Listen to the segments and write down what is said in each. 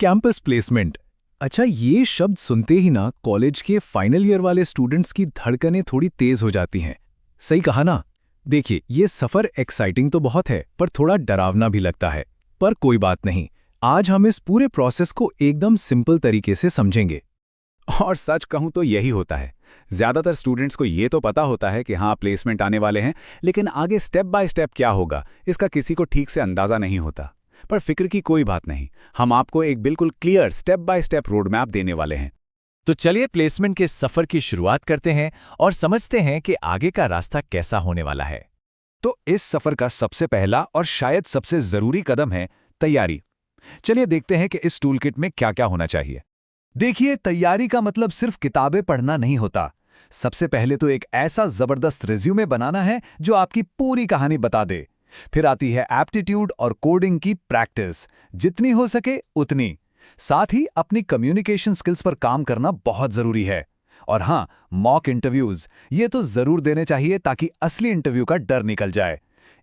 Campus placement. अच्छा, ये शब्द सुनते ही ना कॉलेज के फाइनल ईयर वाले स्टूडेंट्स की धड़कनें थोड़ी तेज हो जाती हैं। सही कहा ना? देखिए, ये सफ़र एक्साइटिंग तो बहुत है, पर थोड़ा डरावना भी लगता है। पर कोई बात नहीं, आज हम इस पूरे प्रोसेस को एकदम सिंपल तरीके से समझेंगे। और सच कहूं तो यही होता है। ज्यादातर स्टूडेंट्स को ये तो पता होता है कि हाँ प्लेसमेंट आने वाले हैं, लेकिन आगे स्टेप बाय स्टेप क्या होगा इसका किसी को ठीक से अंदाजा नहीं होता। पर फिक्र की कोई बात नहीं, हम आपको एक बिल्कुल clear step by step road map देने वाले हैं। तो चलिए प्लेसमेंट के सफर की शुरुआत करते हैं और समझते हैं कि आगे का रास्ता कैसा होने वाला है। तो इस सफर का सबसे पहला और शायद सबसे जरूरी कदम है तैयारी। चलिए देखते हैं कि इस टूलकिट में क्या क्या होना चाहिए। देखिए, तैयारी का मतलब सिर्फ किताबें पढ़ना नहीं होता। सबसे पहले तो एक ऐसा जबरदस्त रिज्यूमे बनाना है जो आपकी पूरी कहानी बता दे। फिर आती है एप्टीट्यूड और कोडिंग की प्रैक्टिस, जितनी हो सके उतनी। साथ ही अपनी कम्युनिकेशन स्किल्स पर काम करना बहुत जरूरी है। और हाँ, मॉक इंटरव्यूज ये तो जरूर देने चाहिए ताकि असली इंटरव्यू का डर निकल जाए।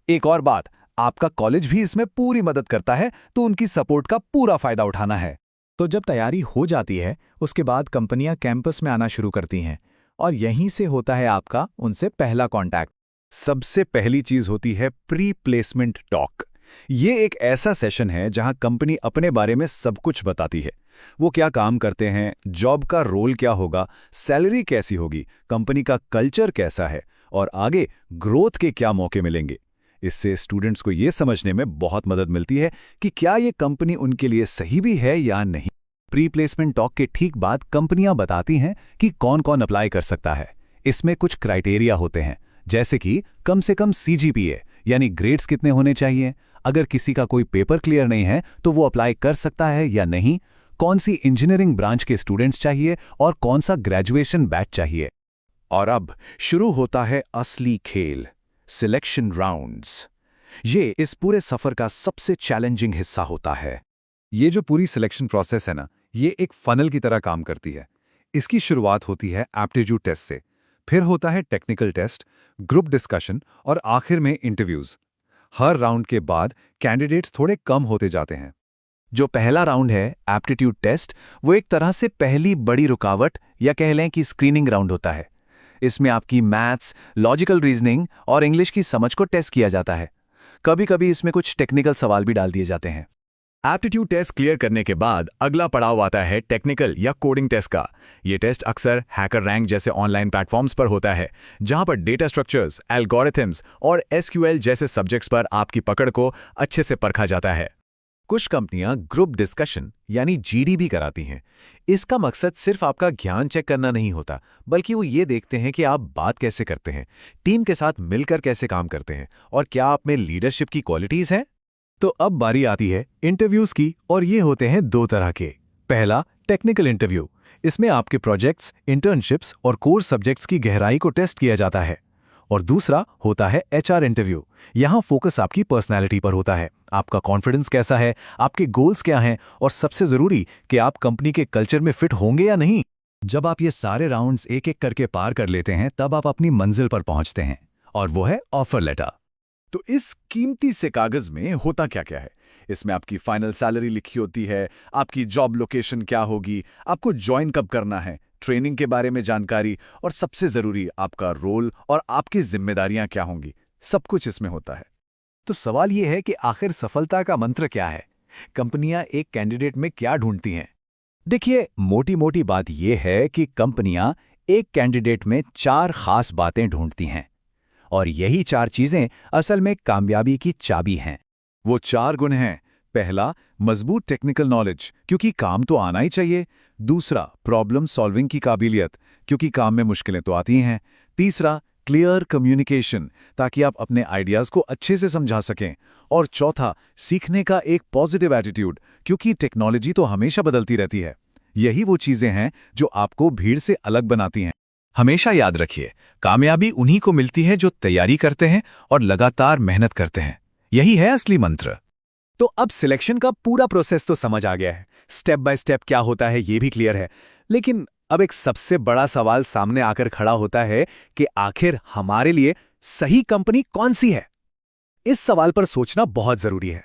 एक और बात, आपका कॉलेज भी इसमें पूरी मदद करता है, तो उनकी सपोर्ट का पूरा फायदा उठाना है। तो जब तैयारी हो जाती है, उसके बाद कंपनियां कैंपस में आना शुरू करती हैं और यहीं से होता है आपका उनसे पहला कांटेक्ट। सबसे पहली चीज होती है प्री प्लेसमेंट टॉक। ये एक ऐसा सेशन है जहां कंपनी अपने बारे में सब कुछ बताती है। वो क्या काम करते हैं, जॉब का रोल क्या होगा, सैलरी कैसी होगी, कंपनी का कल्चर कैसा है और आगे ग्रोथ के क्या मौके मिलेंगे। इससे स्टूडेंट्स को ये समझने में बहुत मदद मिलती है कि क्या ये कंपनी उनके लिए सही भी है या नहीं। प्री प्लेसमेंट टॉक के ठीक बाद कंपनियां बताती हैं कि कौन कौन अप्लाई कर सकता है। इसमें कुछ क्राइटेरिया होते हैं, जैसे कि कम से कम सीजीपीए यानी ग्रेड्स कितने होने चाहिए, अगर किसी का कोई पेपर क्लियर नहीं है तो वो अप्लाई कर सकता है या नहीं, कौन सी इंजीनियरिंग ब्रांच के स्टूडेंट्स चाहिए और कौन सा ग्रेजुएशन बैच चाहिए। और अब शुरू होता है असली खेल, सिलेक्शन राउंड्स। ये इस पूरे सफर का सबसे चैलेंजिंग हिस्सा होता है। ये जो पूरी सिलेक्शन प्रोसेस है ना, ये एक फनल की तरह काम करती है। इसकी शुरुआत होती है एप्टीट्यूड टेस्ट से, फिर होता है टेक्निकल टेस्ट, ग्रुप डिस्कशन और आखिर में इंटरव्यूज। हर राउंड के बाद कैंडिडेट्स थोड़े कम होते जाते हैं। जो पहला राउंड है एप्टीट्यूड टेस्ट, वो एक तरह से पहली बड़ी रुकावट या कह लें कि स्क्रीनिंग राउंड होता है। इसमें आपकी मैथ्स, लॉजिकल रीजनिंग और इंग्लिश की समझ को टेस्ट किया जाता है। कभी कभी इसमें कुछ टेक्निकल सवाल भी डाल दिए जाते हैं। एप्टीट्यूड टेस्ट क्लियर करने के बाद अगला पड़ाव आता है टेक्निकल या कोडिंग टेस्ट का। ये टेस्ट अक्सर हैकर रैंक जैसे ऑनलाइन प्लेटफॉर्म्स पर होता है, जहां पर डेटा स्ट्रक्चर्स, एल्गोरिथम्स और एसक्यूएल जैसे सब्जेक्ट्स पर आपकी पकड़ को अच्छे से परखा जाता है। कुछ कंपनियां ग्रुप डिस्कशन यानी जीडी भी कराती हैं। इसका मकसद सिर्फ आपका ज्ञान चेक करना नहीं होता, बल्कि वो ये देखते हैं कि आप बात कैसे करते हैं, टीम के साथ मिलकर कैसे काम करते हैं और क्या आप में लीडरशिप की क्वालिटीज हैं। तो अब बारी आती है इंटरव्यूज की, और ये होते हैं दो तरह के। पहला, टेक्निकल इंटरव्यू। इसमें आपके प्रोजेक्ट्स, इंटर्नशिप्स और कोर सब्जेक्ट्स की गहराई को टेस्ट किया जाता है। और दूसरा होता है एचआर इंटरव्यू। यहाँ फोकस आपकी पर्सनैलिटी पर होता है, आपका कॉन्फिडेंस कैसा है, आपके गोल्स क्या हैं और सबसे जरूरी कि आप कंपनी के कल्चर में फिट होंगे या नहीं। जब आप ये सारे राउंड्स एक एक करके पार कर लेते हैं, तब आप अपनी मंजिल पर पहुंचते हैं, और वो है ऑफर लेटर। तो इस कीमती से कागज में होता क्या क्या है? इसमें आपकी फाइनल सैलरी लिखी होती है, आपकी जॉब लोकेशन क्या होगी, आपको ज्वाइन कब करना है, ट्रेनिंग के बारे में जानकारी और सबसे जरूरी आपका रोल और आपकी जिम्मेदारियां क्या होंगी, सब कुछ इसमें होता है। तो सवाल यह है कि आखिर सफलता का मंत्र क्या है? कंपनियां एक कैंडिडेट में क्या ढूंढती हैं? देखिए, मोटी मोटी बात यह है कि कंपनियां एक कैंडिडेट में 4 खास बातें ढूंढती हैं, और यही 4 चीजें असल में कामयाबी की चाबी हैं। वो 4 गुण हैं। पहला, मजबूत टेक्निकल नॉलेज, क्योंकि काम तो आना ही चाहिए। दूसरा, प्रॉब्लम सॉल्विंग की काबिलियत, क्योंकि काम में मुश्किलें तो आती हैं। तीसरा, क्लियर कम्युनिकेशन, ताकि आप अपने आइडियाज को अच्छे से समझा सकें। और चौथा, सीखने का एक पॉजिटिव एटीट्यूड, क्योंकि टेक्नोलॉजी तो हमेशा बदलती रहती है। यही वो चीजें हैं जो आपको भीड़ से अलग बनाती हैं। हमेशा याद रखिए, कामयाबी उन्हीं को मिलती है जो तैयारी करते हैं और लगातार मेहनत करते हैं। यही है असली मंत्र। तो अब सिलेक्शन का पूरा प्रोसेस तो समझ आ गया है, स्टेप बाय स्टेप क्या होता है ये भी क्लियर है। लेकिन अब एक सबसे बड़ा सवाल सामने आकर खड़ा होता है कि आखिर हमारे लिए सही कंपनी कौन सी है? इस सवाल पर सोचना बहुत जरूरी है।